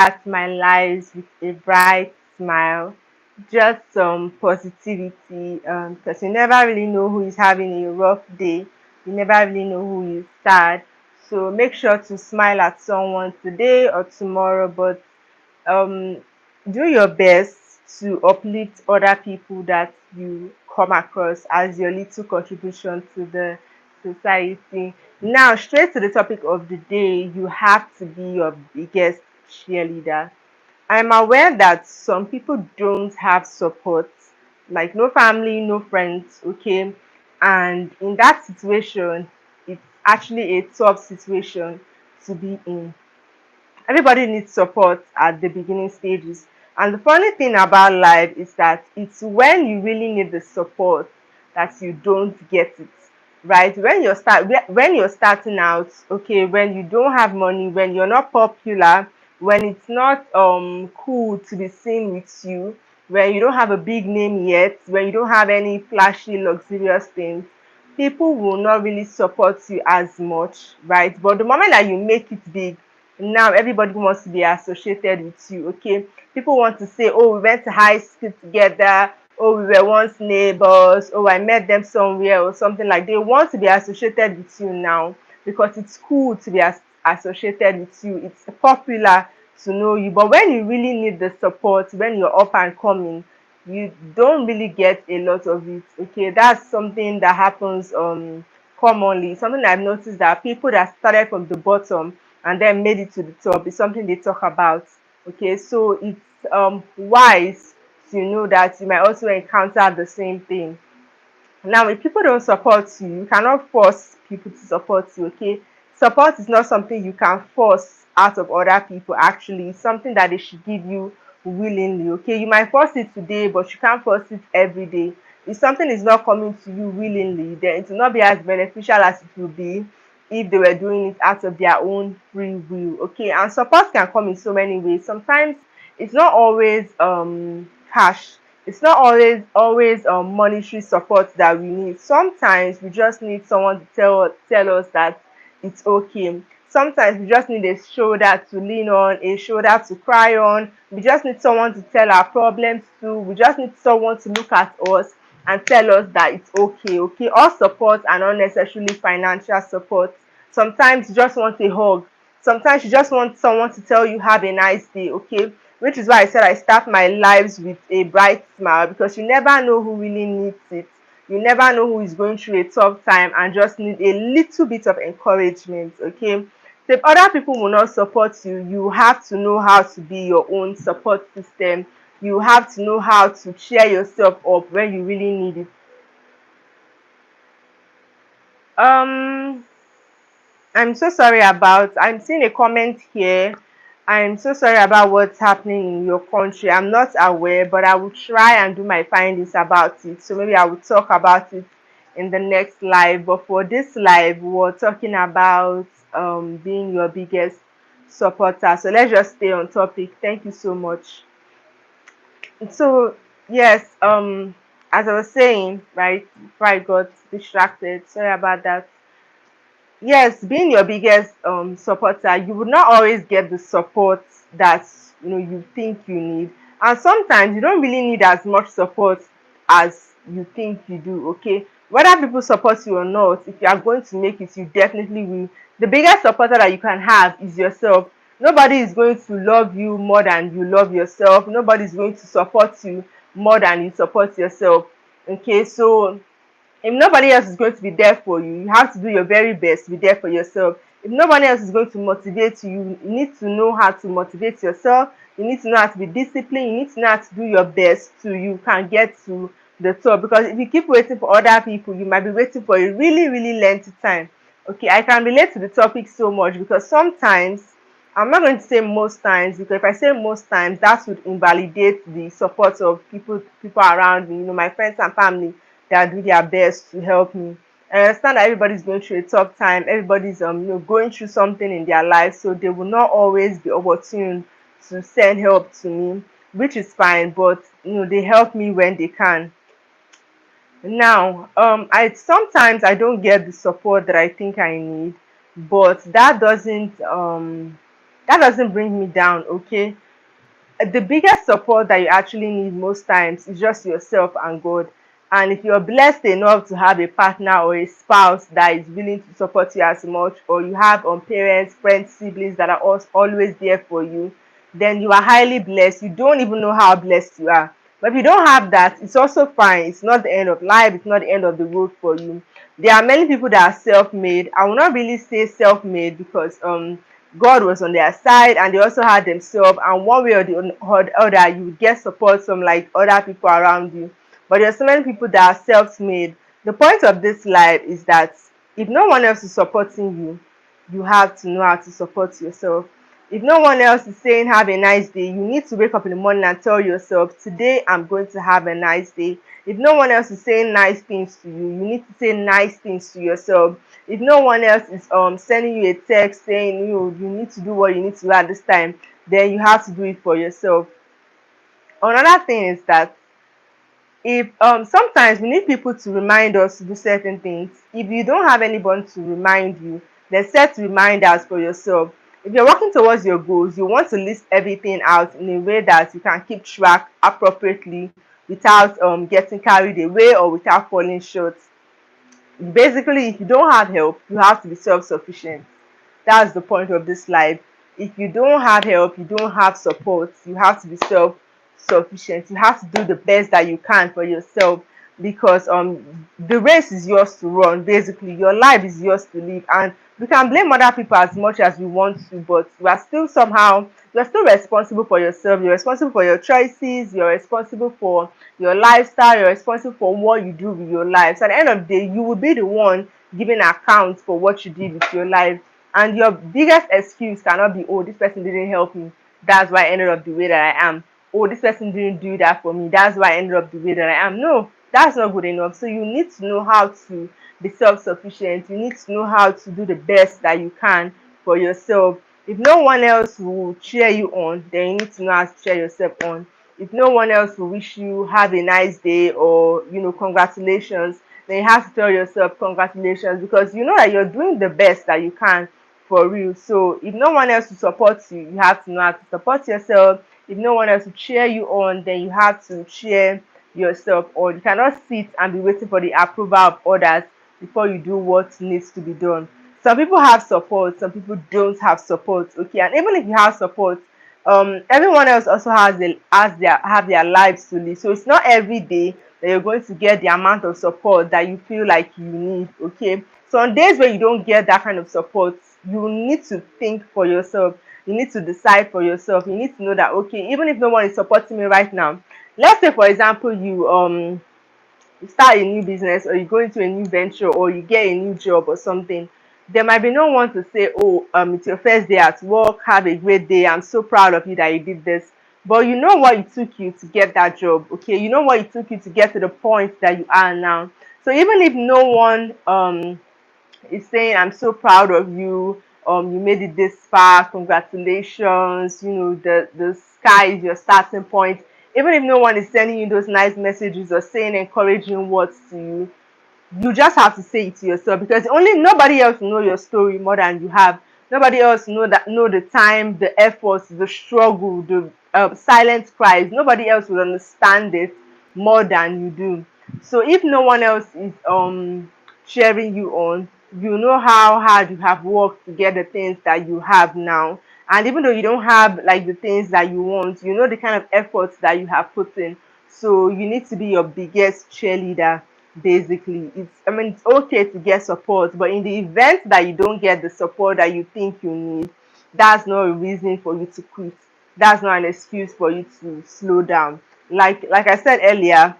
start my lives with a bright smile, just some positivity, because you never really know who is having a rough day. You never really know who is sad. So make sure to smile at someone today or tomorrow, but um, do your best to uplift other people that you come across as your little contribution to the society. Now, straight to the topic of the day, you have to be your biggest cheerleader. I'm aware that some people don't have support, like no family, no friends, okay? And in that situation, it's actually a tough situation to be in. Everybody needs support at the beginning stages. And the funny thing about life is that it's when you really need the support that you don't get it. Right? When you're starting out, okay, when you don't have money, when you're not popular, when it's not cool to be seen with you, when you don't have a big name yet, when you don't have any flashy luxurious things, people will not really support you as much, right? But the moment that you make it big, now everybody wants to be associated with you, okay? People want to say, oh, we went to high school together, oh, we were once neighbors, oh, I met them somewhere or something. Like, they want to be associated with you now because it's cool to be associated with you. It's popular to know you. But when you really need the support, when you're up and coming, you don't really get a lot of it, okay? That's something that happens commonly. Something I've noticed, that people that started from the bottom and then made it to the top is something they talk about, okay? So it's wise to know that you might also encounter the same thing. Now, if people don't support you, you cannot force people to support you, okay? Support is not something you can force out of other people, actually. It's something that they should give you willingly, okay? You might force it today, but you can't force it every day. If something is not coming to you willingly, then it will not be as beneficial as it will be if they were doing it out of their own free will, okay? And support can come in so many ways. Sometimes it's not always cash, it's not always monetary support that we need. Sometimes we just need someone to tell us that it's okay. Sometimes we just need a shoulder to lean on, a shoulder to cry on. We just need someone to tell our problems to. We just need someone to look at us and tell us that it's okay, okay? All support and not necessarily financial support. Sometimes you just want a hug. Sometimes you just want someone to tell you have a nice day, okay? Which is why I said I start my lives with a bright smile, because you never know who really needs it. You never know who is going through a tough time and just need a little bit of encouragement, okay? So if other people will not support you, you have to know how to be your own support system. You have to know how to cheer yourself up when you really need it. Um, I'm seeing a comment here. I'm so sorry about what's happening in your country. I'm not aware, but I will try and do my findings about it. So maybe I will talk about it in the next live. But for this live, we're talking about being your biggest supporter. So let's just stay on topic. Thank you so much. So yes, as I was saying, right, before I got distracted, sorry about that. Yes, being your biggest supporter, you would not always get the support that you think you need, and sometimes you don't really need as much support as you think you do, okay? Whether people support you or not, if you are going to make it, you definitely will. The biggest supporter that you can have is yourself. Nobody is going to love you more than you love yourself. Nobody is going to support you more than you support yourself, okay? So if nobody else is going to be there for you, you have to do your very best to be there for yourself. If nobody else is going to motivate you, you need to know how to motivate yourself. You need to know how to be disciplined. You need to know how to do your best so you can get to the top. Because if you keep waiting for other people, you might be waiting for a really, really lengthy time. Okay, I can relate to the topic so much because sometimes, I'm not going to say most times, because if I say most times, that would invalidate the support of people around me, my friends and family that do their best to help me. I understand that everybody's going through a tough time. Everybody's going through something in their life, so they will not always be opportune to send help to me, which is fine. But they help me when they can. Now, I sometimes I don't get the support that I think I need, but That doesn't bring me down, okay? The biggest support that you actually need most times is just yourself and God. And if you're blessed enough to have a partner or a spouse that is willing to support you as much, or you have parents, friends, siblings that are always there for you, then you are highly blessed. You don't even know how blessed you are. But if you don't have that, it's also fine. It's not the end of life. It's not the end of the road for you. There are many people that are self-made. I will not really say self-made because God was on their side, and they also had themselves, and one way or the other you would get support from like other people around you. But there are so many people that are self-made. The point of this life is that if no one else is supporting you, you have to know how to support yourself. If no one else is saying have a nice day, you need to wake up in the morning and tell yourself, today I'm going to have a nice day. If no one else is saying nice things to you, you need to say nice things to yourself. If no one else is sending you a text saying you need to do what you need to do at this time, then you have to do it for yourself. Another thing is that if sometimes we need people to remind us to do certain things. If you don't have anybody to remind you, then set reminders for yourself. If you're working towards your goals, you want to list everything out in a way that you can keep track appropriately without getting carried away or without falling short. Basically, if you don't have help, you have to be self-sufficient. That's the point of this life. If you don't have help, you don't have support, you have to be self-sufficient. You have to do the best that you can for yourself, because the race is yours to run. Basically, your life is yours to live, and we can blame other people as much as we want to, but you're still responsible for yourself. You're responsible for your choices, you're responsible for your lifestyle, you're responsible for what you do with your life. So at the end of the day, you will be the one giving account for what you did with your life. And your biggest excuse cannot be, oh, this person didn't help me, that's why I ended up the way that I am. Oh, this person didn't do that for me, that's why I ended up the way that I am. No, that's not good enough. So you need to know how to be self-sufficient. You need to know how to do the best that you can for yourself. If no one else will cheer you on, then you need to know how to cheer yourself on. If no one else will wish you have a nice day, or congratulations, then you have to tell yourself congratulations, because you know that you're doing the best that you can for real. So if no one else will support you, you have to know how to support yourself. If no one else will cheer you on, then you have to cheer yourself on. You cannot sit and be waiting for the approval of others before you do what needs to be done. Some people have support, some people don't have support. Okay, and even if you have support, everyone else also have their lives to live. So it's not every day that you're going to get the amount of support that you feel like you need. Okay, so on days where you don't get that kind of support, you need to think for yourself. You need to decide for yourself. You need to know that, okay, even if no one is supporting me right now, let's say for example you start a new business, or you go into a new venture, or you get a new job or something, there might be no one to say, oh, it's your first day at work, have a great day, I'm so proud of you that you did this. But you know what it took you to get that job. Okay, you know what it took you to get to the point that you are now. So even if no one is saying, I'm so proud of you, you made it this far, congratulations, the sky is your starting point. Even if no one is sending you those nice messages or saying encouraging words to you, you just have to say it to yourself, because only nobody else will know your story more than you have. Nobody else know the time, the efforts, the struggle, the silent cries. Nobody else will understand it more than you do. So if no one else is cheering you on, you know how hard you have worked to get the things that you have now. And even though you don't have like the things that you want, you know the kind of efforts that you have put in. So you need to be your biggest cheerleader. Basically, it's okay to get support, but in the event that you don't get the support that you think you need, that's not a reason for you to quit. That's not an excuse for you to slow down. Like I said earlier,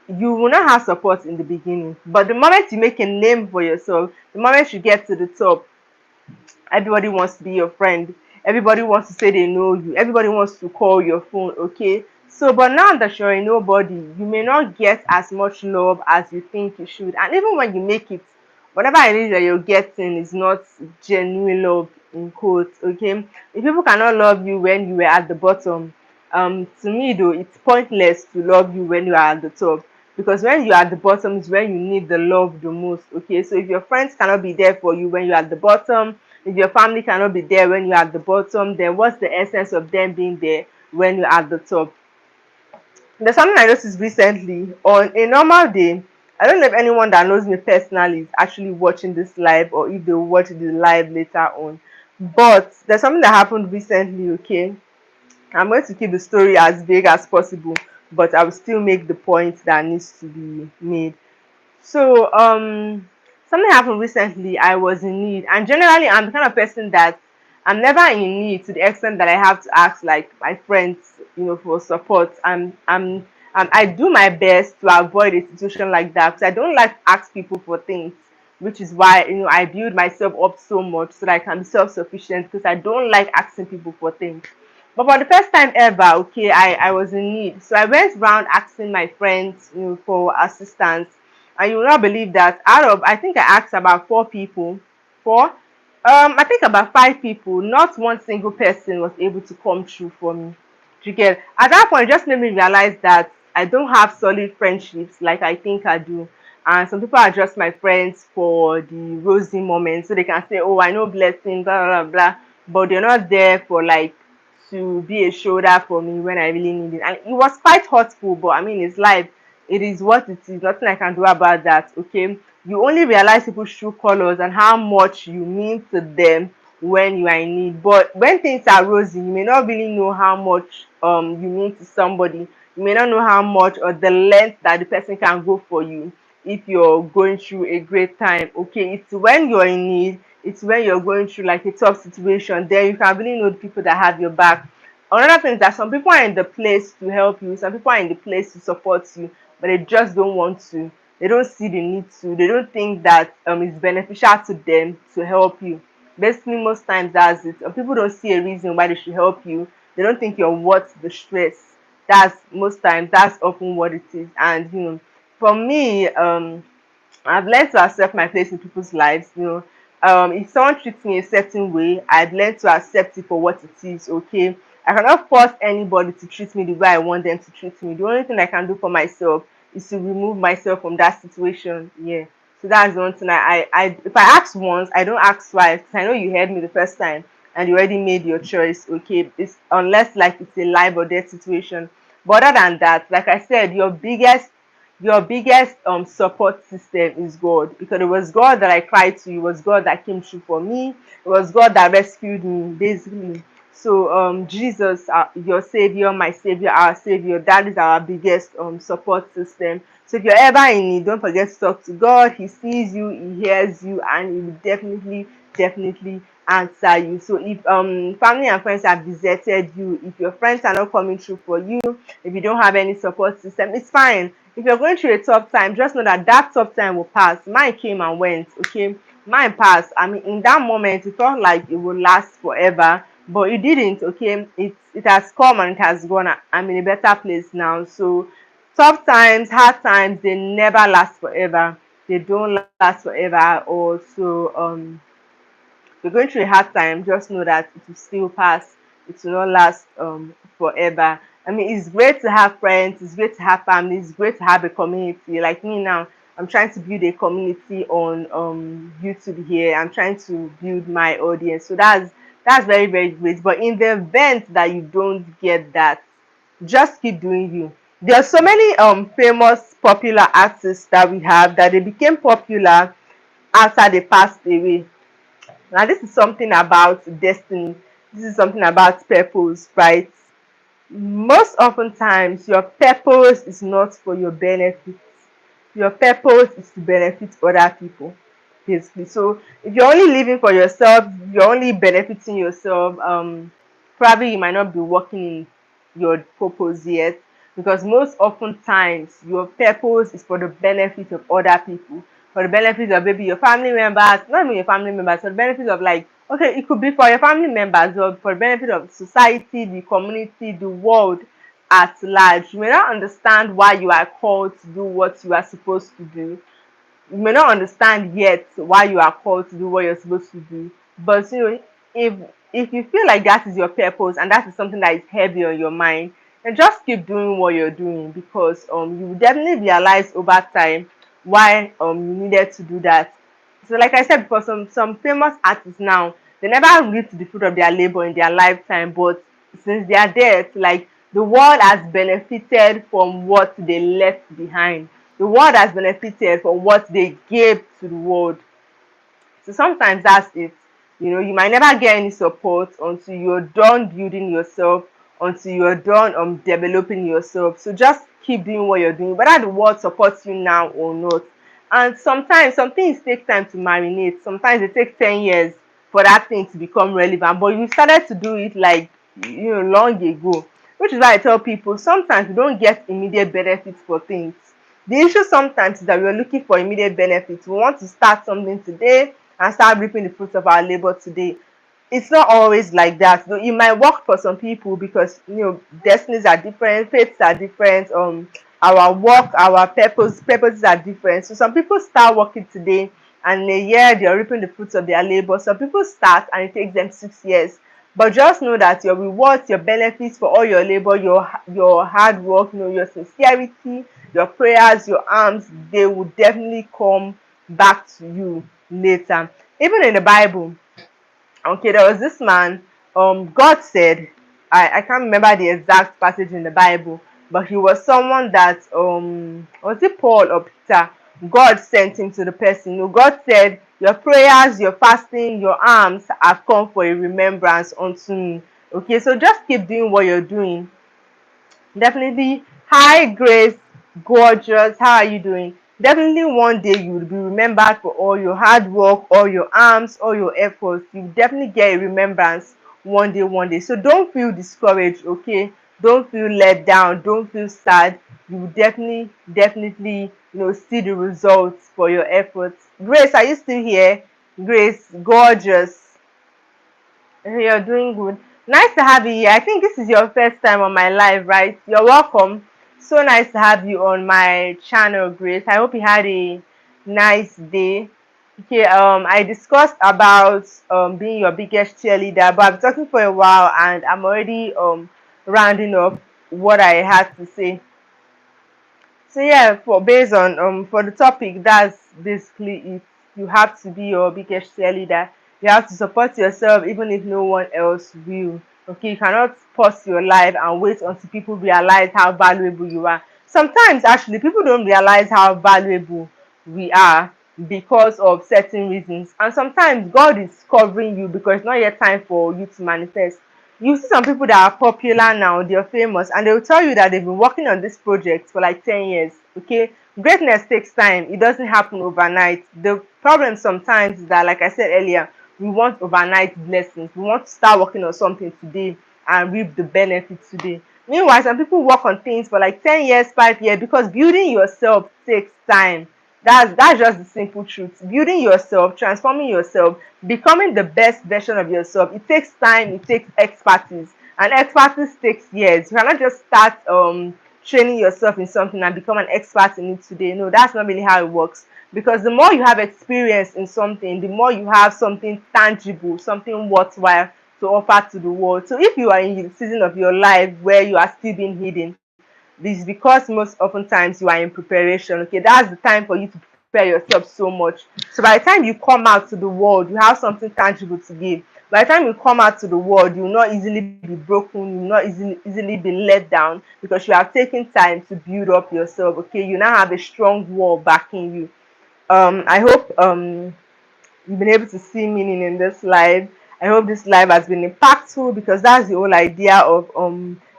you will not have support in the beginning, but the moment you make a name for yourself, the moment you get to the top, everybody wants to be your friend. Everybody wants to say they know you. Everybody wants to call your phone, okay? So, but now that you're a nobody, you may not get as much love as you think you should. And even when you make it, whatever it is that you're getting is not genuine love, in quotes, okay? If people cannot love you when you were at the bottom, to me though, it's pointless to love you when you are at the top, because when you're at the bottom is when you need the love the most. Okay, so if your friends cannot be there for you when you're at the bottom, If your family cannot be there when you're at the bottom, then what's the essence of them being there when you're at the top? There's something I noticed recently. On a normal day, I don't know if anyone that knows me personally is actually watching this live, or if they will watch the live later on. But there's something that happened recently, okay? I'm going to keep the story as vague as possible, but I will still make the point that needs to be made. So, something happened recently. I was in need, and generally, I'm the kind of person that I'm never in need to the extent that I have to ask like my friends, for support. I do my best to avoid a situation like that because I don't like to ask people for things, which is why I build myself up so much so that I can be self-sufficient because I don't like asking people for things. But for the first time ever, okay, I was in need. So I went around asking my friends, for assistance. And you will not believe that out of, I think I asked about four people, four, I think about five people, not one single person was able to come through for me. Do you get? At that point, it just made me realize that I don't have solid friendships like I think I do. And some people are just my friends for the rosy moments, so they can say, "Oh, I know blessing, blah blah blah," but they're not there for like to be a shoulder for me when I really need it. And it was quite hurtful, but I mean, it's life. It is what it is. Nothing I can do about that. Okay. You only realize people's true colors and how much you mean to them when you are in need. But when things are rosy, you may not really know how much you mean to somebody. You may not know how much or the length that the person can go for you if you're going through a great time. Okay, it's when you're in need, it's when you're going through like a tough situation, then you can really know the people that have your back. Another thing is that some people are in the place to help you, some people are in the place to support you, but they just don't want to. They don't see the need to. They don't think that it's beneficial to them to help you. Basically, most times that's it. People don't see a reason why they should help you. They don't think you're worth the stress. That's most times. That's often what it is. And for me, I've learned to accept my place in people's lives. If someone treats me a certain way, I've learned to accept it for what it is. Okay, I cannot force anybody to treat me the way I want them to treat me. The only thing I can do for myself is to remove myself from that situation. Yeah. So that's the one thing if I ask once, I don't ask twice. 'Cause I know you heard me the first time and you already made your choice. Okay, it's unless like it's a life or death situation. But other than that, like I said, your biggest support system is God, because it was God that I cried to. It was God that came through for me. It was God that rescued me, basically. So Jesus, your savior, my savior, our savior, that is our biggest support system. So if you're ever in need, don't forget to talk to God. He sees you, he hears you, and he will definitely answer you. So if family and friends have deserted you, if your friends are not coming through for you, if you don't have any support system, it's fine. If you're going through a tough time, just know that that tough time will pass. Mine came and went. Okay, mine passed. I mean, in that moment it felt like it would last forever, but it didn't. Okay, it has come and it has gone. I'm in a better place now. So tough times, hard times, they never last forever. They don't last forever. Also, if you're going through a hard time, just know that it will still pass. It will not last forever. I mean, it's great to have friends, it's great to have family, it's great to have a community. Like me now, I'm trying to build a community on YouTube here. I'm trying to build my audience. So that's very, very great. But in the event that you don't get that, just keep doing you. There are so many famous popular artists that we have that they became popular after they passed away. Now, this is something about destiny. This is something about purpose, right? Most often times, your purpose is not for your benefit. Your purpose is to benefit other people, basically. So if you're only living for yourself, you're only benefiting yourself, probably you might not be working in your purpose yet, because most often times your purpose is for the benefit of other people, for the benefit of maybe your family members, not even your family members, for the benefit of, like, okay, it could be for your family members or for the benefit of society, the community, the world at large. You may not understand why you are called to do what you are supposed to do. You may not understand yet why you are called to do what you're supposed to do. But if you feel like that is your purpose and that is something that is heavy on your mind, then just keep doing what you're doing, because you will definitely realize over time why you needed to do that. So like I said before, some famous artists now, They never reap the fruit of their labor in their lifetime, but since their death, like, the world has benefited from what they left behind. The world has benefited from what they gave to the world. So sometimes that's it. You might never get any support until you're done building yourself, until you're done developing yourself. So just keep doing what you're doing, whether the world supports you now or not. And sometimes some things take time to marinate. Sometimes it takes 10 years for that thing to become relevant, but you started to do it like, long ago. Which is why I tell people sometimes we don't get immediate benefits for things. The issue sometimes is that we are looking for immediate benefits. We want to start something today and start reaping the fruits of our labor today. It's not always like that. Though it might work for some people because destinies are different, faiths are different, our work, our purposes are different. So some people start working today and in a year they're reaping the fruits of their labor. Some people start and it takes them 6 years. But just know that your rewards, your benefits for all your labor, your hard work, your sincerity, your prayers, your alms, they will definitely come back to you later. Even in the Bible, okay, there was this man, God said, I can't remember the exact passage in the Bible, but he was someone that, was it Paul or Peter? God sent him to the person. God said, your prayers, your fasting, your alms have come for a remembrance unto me. Okay, so just keep doing what you're doing. Definitely. Hi, Grace. Gorgeous. How are you doing? Definitely one day you will be remembered for all your hard work, all your arms, all your efforts. You definitely get a remembrance one day, one day. So don't feel discouraged, okay? Don't feel let down. Don't feel sad. You will definitely, see the results for your efforts. Grace, are you still here? Grace, gorgeous. You're doing good. Nice to have you here. I think this is your first time on my live, right? You're welcome. So nice to have you on my channel, Grace. I hope you had a nice day. Okay, I discussed about being your biggest cheerleader, but I've been talking for a while and I'm already rounding up what I had to say. So yeah, for based on for the topic, that's basically it. You have to be your biggest cheerleader. You have to support yourself even if no one else will. Okay, you cannot pause your life and wait until people realize how valuable you are. Sometimes actually people don't realize how valuable we are because of certain reasons. And sometimes God is covering you because it's not yet time for you to manifest. You see some people that are popular now, they're famous, and they'll tell you that they've been working on this project for like 10 years. Okay, greatness takes time, it doesn't happen overnight. The problem sometimes is that, like I said earlier, we want overnight blessings. We want to start working on something today and reap the benefits today. Meanwhile, some people work on things for like 10 years, 5 years, because building yourself takes time. That's just the simple truth. Building yourself, transforming yourself, becoming the best version of yourself, it takes time, it takes expertise, and expertise takes years. You cannot just start training yourself in something and become an expert in it today. No, that's not really how it works. Because the more you have experience in something, the more you have something tangible, something worthwhile to offer to the world. So if you are in the season of your life where you are still being hidden, this is because most oftentimes you are in preparation. Okay, that's the time for you to prepare yourself so much. So by the time you come out to the world, you have something tangible to give. By the time you come out to the world, you will not easily be broken, you will not easily be let down because you have taken time to build up yourself. Okay, you now have a strong wall backing you. I hope you've been able to see meaning in this live. I hope this live has been impactful because that's the whole idea of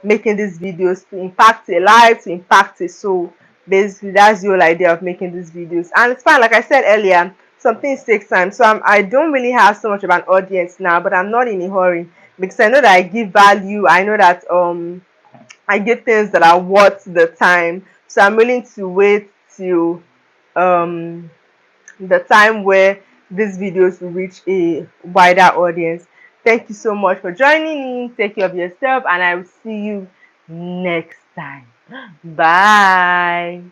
making these videos, to impact a life, to impact a soul. Basically, that's the whole idea of making these videos. And it's fine, like I said earlier, some things take time. So I don't really have so much of an audience now, but I'm not in a hurry because I know that I give value. I know that I get things that are worth the time. So I'm willing to wait till um the time where these videos will reach a wider audience. Thank you so much for joining me. Take care of yourself, and I will see you next time. Bye.